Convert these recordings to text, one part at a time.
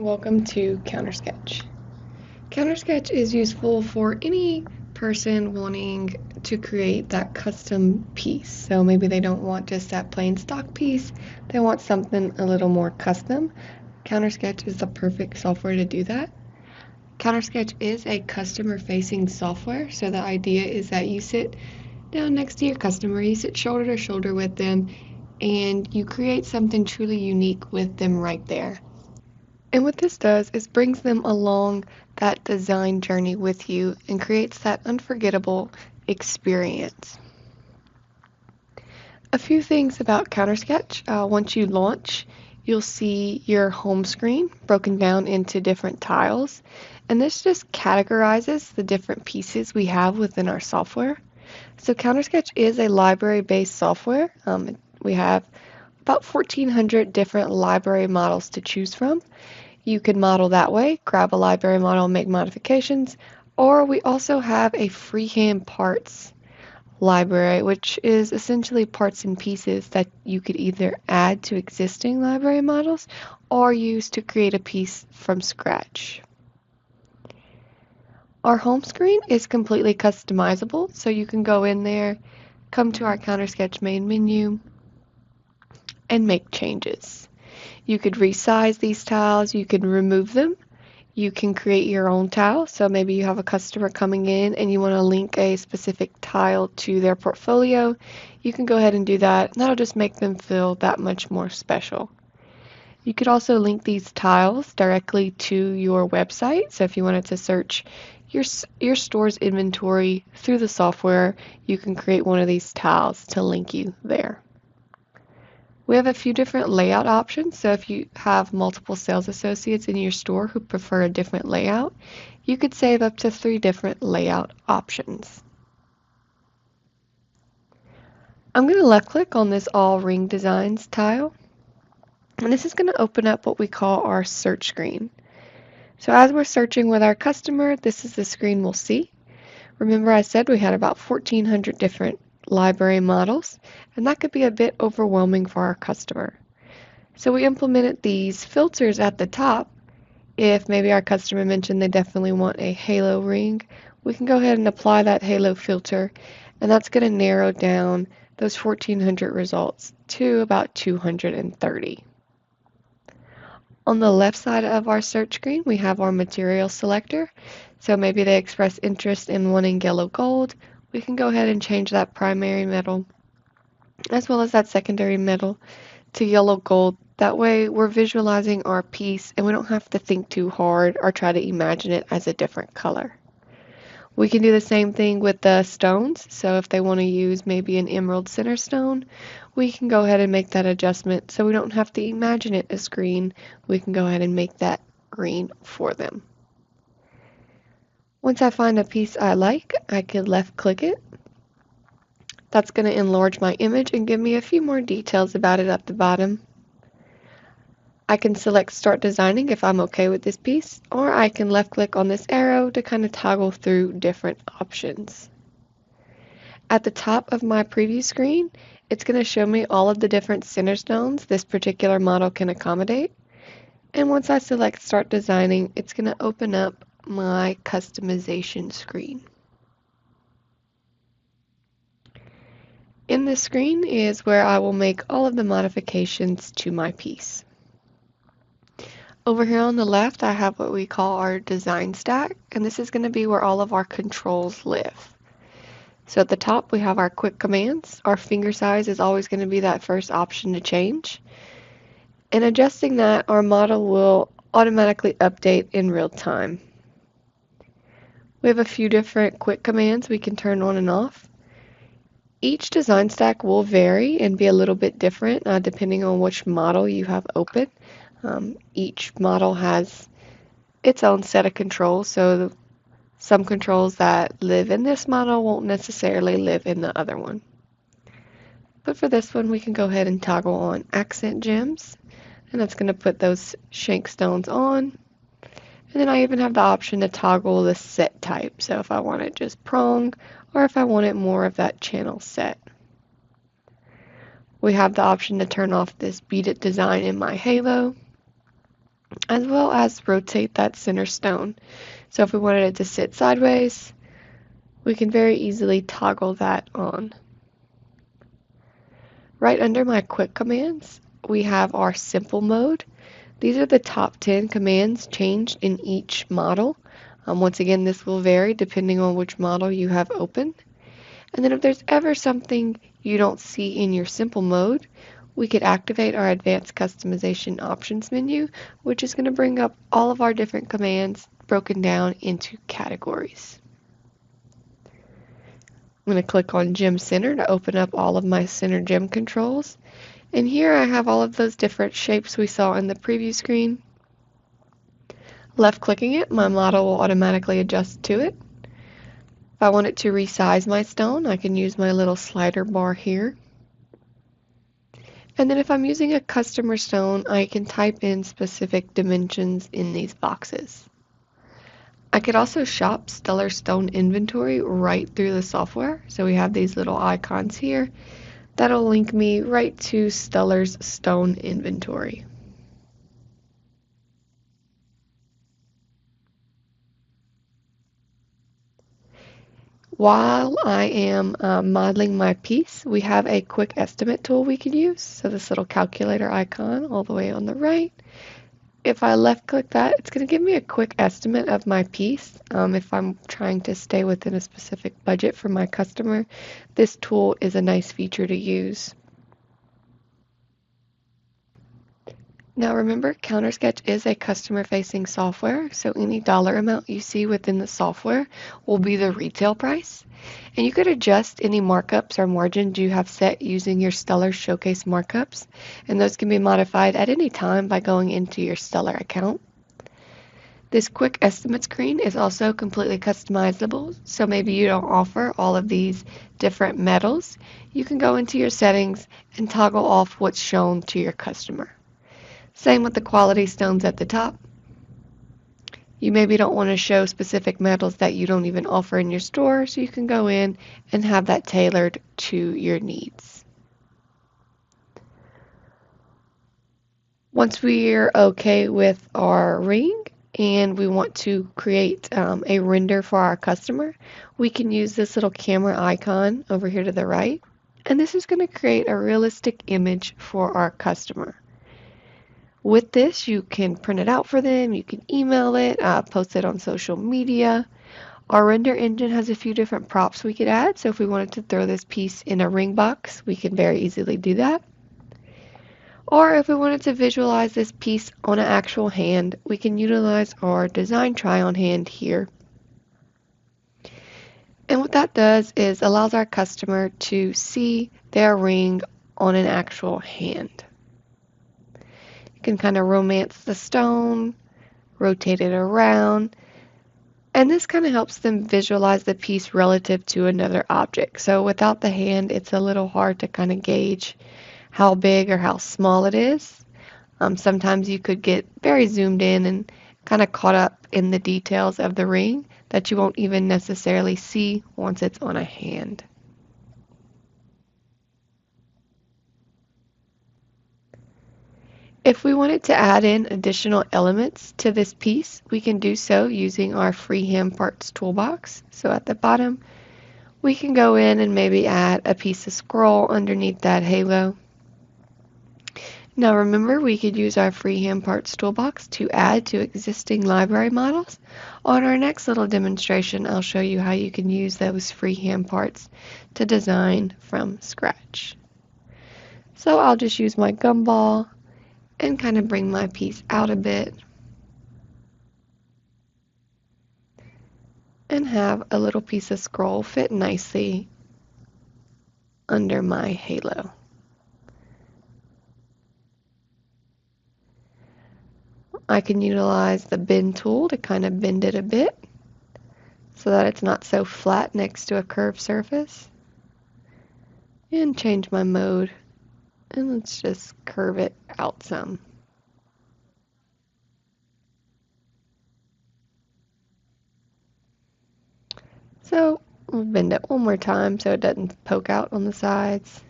welcome to CounterSketch. CounterSketch is useful for any person wanting to create that custom piece. So maybe they don't want just that plain stock piece, they want something a little more custom. CounterSketch is the perfect software to do that. CounterSketch is a customer-facing software, so the idea is that you sit down next to your customer, you sit shoulder to shoulder with them, and you create something truly unique with them right there. And what this does is brings them along that design journey with you and creates that unforgettable experience. A few things about CounterSketch. Once you launch, you'll see your home screen broken down into different tiles. And this just categorizes the different pieces we have within our software. So CounterSketch is a library-based software. We have about 1,400 different library models to choose from. You can model that way, grab a library model and make modifications, or we also have a freehand parts library, which is essentially parts and pieces that you could either add to existing library models or use to create a piece from scratch. Our home screen is completely customizable, so you can go in there, come to our CounterSketch main menu, and make changes. You could resize these tiles, you can remove them, you can create your own tile. So maybe you have a customer coming in and you want to link a specific tile to their portfolio. You can go ahead and do that. That'll just make them feel that much more special. You could also link these tiles directly to your website. So if you wanted to search your store's inventory through the software, you can create one of these tiles to link you there. We have a few different layout options, so if you have multiple sales associates in your store who prefer a different layout, you could save up to 3 different layout options. I'm going to left click on this All Ring Designs tile, and this is going to open up what we call our search screen. So as we're searching with our customer, this is the screen we'll see. Remember I said we had about 1,400 different library models, and that could be a bit overwhelming for our customer. So we implemented these filters at the top. If maybe our customer mentioned they definitely want a halo ring, we can go ahead and apply that halo filter, and that's going to narrow down those 1,400 results to about 230. On the left side of our search screen, we have our material selector. So maybe they express interest in wanting yellow gold. We can go ahead and change that primary metal as well as that secondary metal to yellow gold. That way we're visualizing our piece and we don't have to think too hard or try to imagine it as a different color. We can do the same thing with the stones. So if they want to use maybe an emerald center stone, we can go ahead and make that adjustment so we don't have to imagine it as green. We can go ahead and make that green for them. Once I find a piece I like, I can left click it. That's going to enlarge my image and give me a few more details about it at the bottom. I can select Start Designing if I'm okay with this piece, or I can left click on this arrow to kind of toggle through different options. At the top of my preview screen, it's going to show me all of the different center stones this particular model can accommodate. And once I select Start Designing, it's going to open up my customization screen. In this screen is where I will make all of the modifications to my piece. Over here on the left, I have what we call our design stack, and this is going to be where all of our controls live. So at the top, we have our quick commands. Our finger size is always going to be that first option to change. In adjusting that, our model will automatically update in real time. We have a few different quick commands we can turn on and off. Each design stack will vary and be a little bit different depending on which model you have open. Each model has its own set of controls, so some controls that live in this model won't necessarily live in the other one. But for this one, we can go ahead and toggle on accent gems, and that's going to put those shank stones on. And then I even have the option to toggle the set type, so if I want it just prong or if I wanted more of that channel set. We have the option to turn off this beaded design in my halo. as well as rotate that center stone. So if we wanted it to sit sideways, we can very easily toggle that on. Right under my quick commands, we have our simple mode. These are the top 10 commands changed in each model. Once again, this will vary depending on which model you have open. And then if there's ever something you don't see in your simple mode, we could activate our advanced customization options menu, which is going to bring up all of our different commands broken down into categories. I'm going to click on Gem Center to open up all of my center gem controls. And here I have all of those different shapes we saw in the preview screen. Left clicking it, my model will automatically adjust to it. If I want it to resize my stone, I can use my little slider bar here. And then if I'm using a customer stone, I can type in specific dimensions in these boxes. I could also shop Stellar Stone inventory right through the software. So we have these little icons here. That'll link me right to Stellar's stone inventory. While I am modeling my piece, we have a quick estimate tool we can use. So this little calculator icon all the way on the right. If I left click that, it's going to give me a quick estimate of my piece. If I'm trying to stay within a specific budget for my customer, this tool is a nice feature to use. Now remember, CounterSketch is a customer-facing software, so any dollar amount you see within the software will be the retail price. And you could adjust any markups or margins you have set using your Stellar Showcase markups, and those can be modified at any time by going into your Stellar account. This quick estimate screen is also completely customizable, so maybe you don't offer all of these different metals. You can go into your settings and toggle off what's shown to your customer. Same with the quality stones at the top. You maybe don't want to show specific metals that you don't even offer in your store, so you can go in and have that tailored to your needs. Once we're okay with our ring and we want to create a render for our customer, we can use this little camera icon over here to the right. And this is going to create a realistic image for our customer. With this, you can print it out for them, you can email it, post it on social media. Our render engine has a few different props we could add, so if we wanted to throw this piece in a ring box, we can very easily do that. Or if we wanted to visualize this piece on an actual hand, we can utilize our design try-on hand here. And what that does is allows our customer to see their ring on an actual hand. You can kind of romance the stone, rotate it around, and this kind of helps them visualize the piece relative to another object. So without the hand, it's a little hard to kind of gauge how big or how small it is. Sometimes you could get very zoomed in and kind of caught up in the details of the ring that you won't even necessarily see once it's on a hand. If we wanted to add in additional elements to this piece, we can do so using our freehand parts toolbox. So at the bottom, we can go in and maybe add a piece of scroll underneath that halo. Now remember, we could use our freehand parts toolbox to add to existing library models. On our next little demonstration, I'll show you how you can use those freehand parts to design from scratch. So I'll just use my gumball and kind of bring my piece out a bit and have a little piece of scroll fit nicely under my halo. I can utilize the bend tool to kind of bend it a bit so that it's not so flat next to a curved surface. And change my mode, and let's just curve it out some. So we'll bend it one more time so it doesn't poke out on the sides.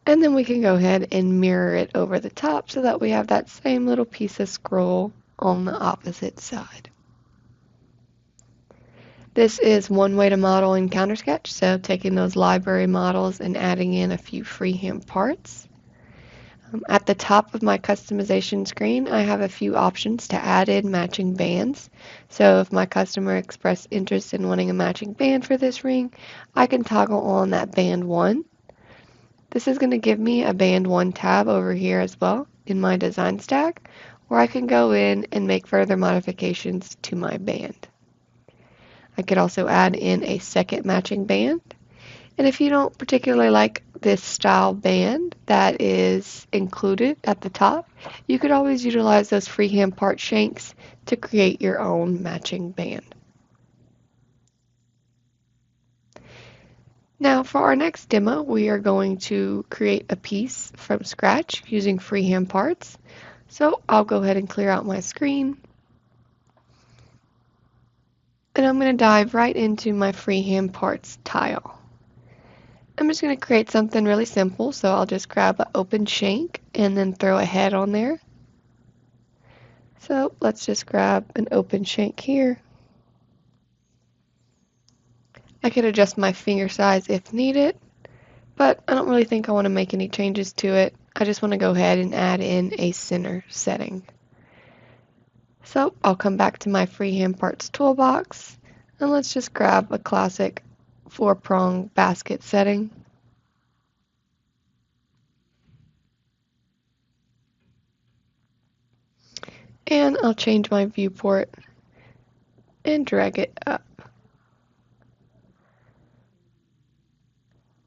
And then we can go ahead and mirror it over the top so that we have that same little piece of scroll on the opposite side. This is one way to model in CounterSketch, so taking those library models and adding in a few freehand parts. At the top of my customization screen, I have a few options to add in matching bands. So if my customer expressed interest in wanting a matching band for this ring, I can toggle on that band 1. This is going to give me a band 1 tab over here as well in my design stack, where I can go in and make further modifications to my band. I could also add in a second matching band. And if you don't particularly like this style band that is included at the top, you could always utilize those freehand part shanks to create your own matching band. Now for our next demo, we are going to create a piece from scratch using freehand parts. So I'll go ahead and clear out my screen. And I'm going to dive right into my freehand parts tile. I'm just going to create something really simple, so I'll just grab an open shank and then throw a head on there. So let's just grab an open shank here. I could adjust my finger size if needed, but I don't really think I want to make any changes to it. I just want to go ahead and add in a center setting. So I'll come back to my freehand parts toolbox and let's just grab a classic 4-prong basket setting. And I'll change my viewport and drag it up.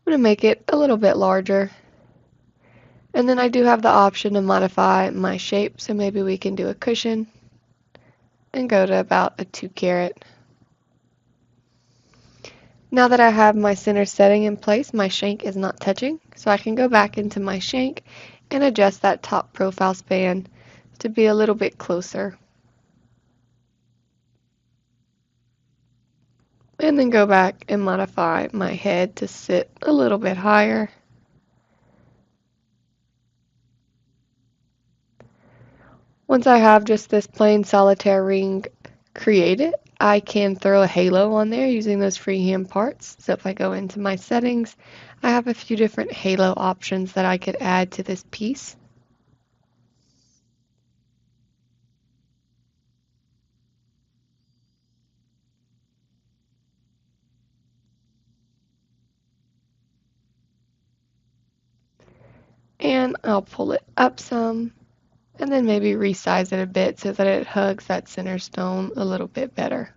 I'm going to make it a little bit larger. And then I do have the option to modify my shape, so maybe we can do a cushion and go to about a 2 carat. Now that I have my center setting in place, my shank is not touching, so I can go back into my shank and adjust that top profile span to be a little bit closer. And then go back and modify my head to sit a little bit higher. Once I have just this plain solitaire ring created, I can throw a halo on there using those freehand parts. So if I go into my settings, I have a few different halo options that I could add to this piece. And I'll pull it up some and then maybe resize it a bit so that it hugs that center stone a little bit better.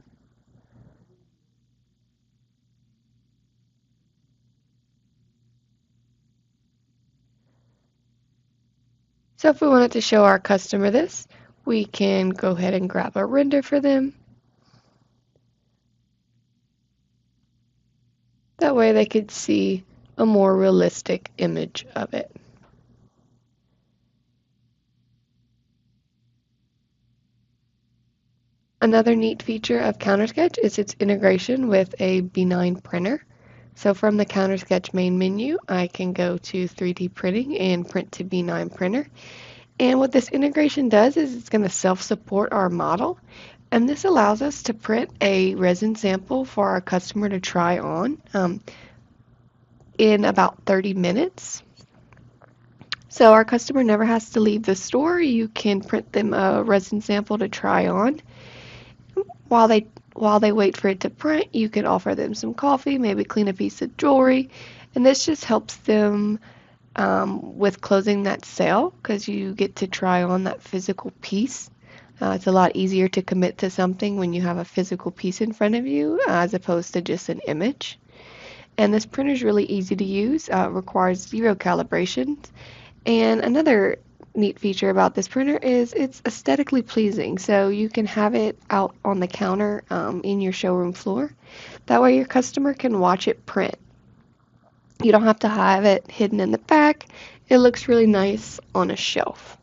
So if we wanted to show our customer this, we can go ahead and grab a render for them. That way they could see a more realistic image of it. Another neat feature of CounterSketch is its integration with a B9 printer. So from the CounterSketch main menu, I can go to 3D printing and print to B9 printer. And what this integration does is it's going to self-support our model. And this allows us to print a resin sample for our customer to try on in about 30 minutes. So our customer never has to leave the store. You can print them a resin sample to try on. While they wait for it to print, you can offer them some coffee, maybe clean a piece of jewelry, and this just helps them with closing that sale because you get to try on that physical piece. It's a lot easier to commit to something when you have a physical piece in front of you as opposed to just an image. And this printer is really easy to use, requires 0 calibrations. And another neat feature about this printer is it's aesthetically pleasing, so you can have it out on the counter in your showroom floor. That way your customer can watch it print. You don't have to have it hidden in the back. It looks really nice on a shelf.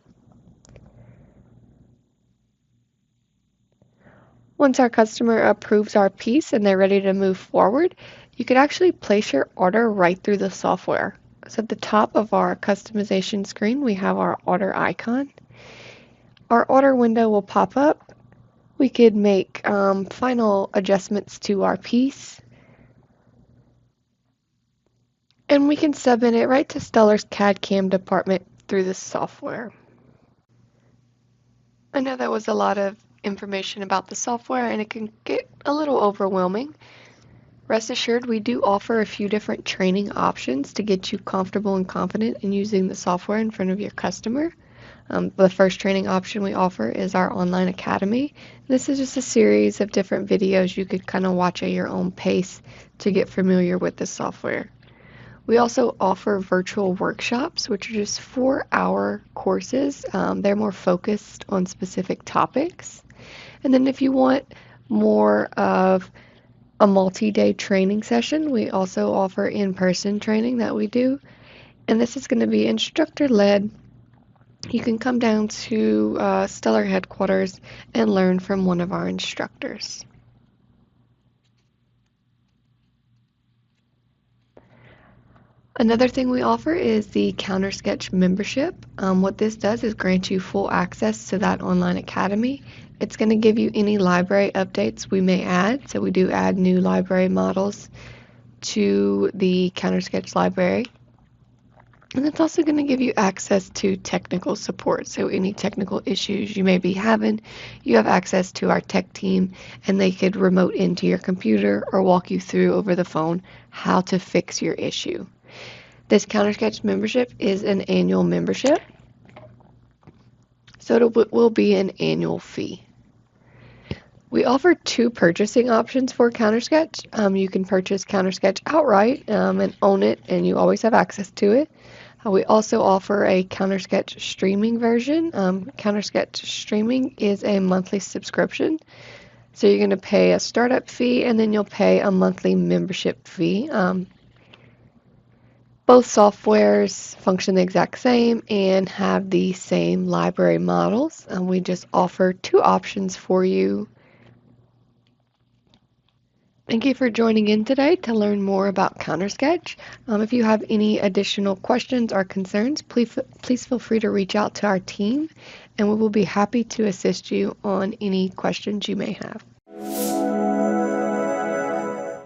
Once our customer approves our piece and they're ready to move forward, you could actually place your order right through the software. So at the top of our customization screen, we have our order icon. Our order window will pop up. We could make final adjustments to our piece, and we can submit it right to Stellar's CAD/CAM department through this software. I know that was a lot of information about the software, and it can get a little overwhelming. Rest assured, we do offer a few different training options to get you comfortable and confident in using the software in front of your customer. The first training option we offer is our online academy. This is just a series of different videos you could kind of watch at your own pace to get familiar with the software. We also offer virtual workshops, which are just 4-hour courses. They're more focused on specific topics. And then if you want more of a multi-day training session, we also offer in-person training that we do. And this is going to be instructor-led. You can come down to Stellar headquarters and learn from one of our instructors. Another thing we offer is the CounterSketch membership. What this does is grant you full access to that online academy. It's going to give you any library updates we may add. So we do add new library models to the CounterSketch library. And it's also going to give you access to technical support. So any technical issues you may be having, you have access to our tech team, and they could remote into your computer or walk you through over the phone how to fix your issue. This CounterSketch membership is an annual membership, so it will be an annual fee. We offer 2 purchasing options for CounterSketch. You can purchase CounterSketch outright and own it, and you always have access to it. We also offer a CounterSketch streaming version. CounterSketch streaming is a monthly subscription. So you're going to pay a startup fee, and then you'll pay a monthly membership fee. Both softwares function the exact same and have the same library models. We just offer 2 options for you. Thank you for joining in today to learn more about CounterSketch. If you have any additional questions or concerns, please feel free to reach out to our team, and we will be happy to assist you on any questions you may have.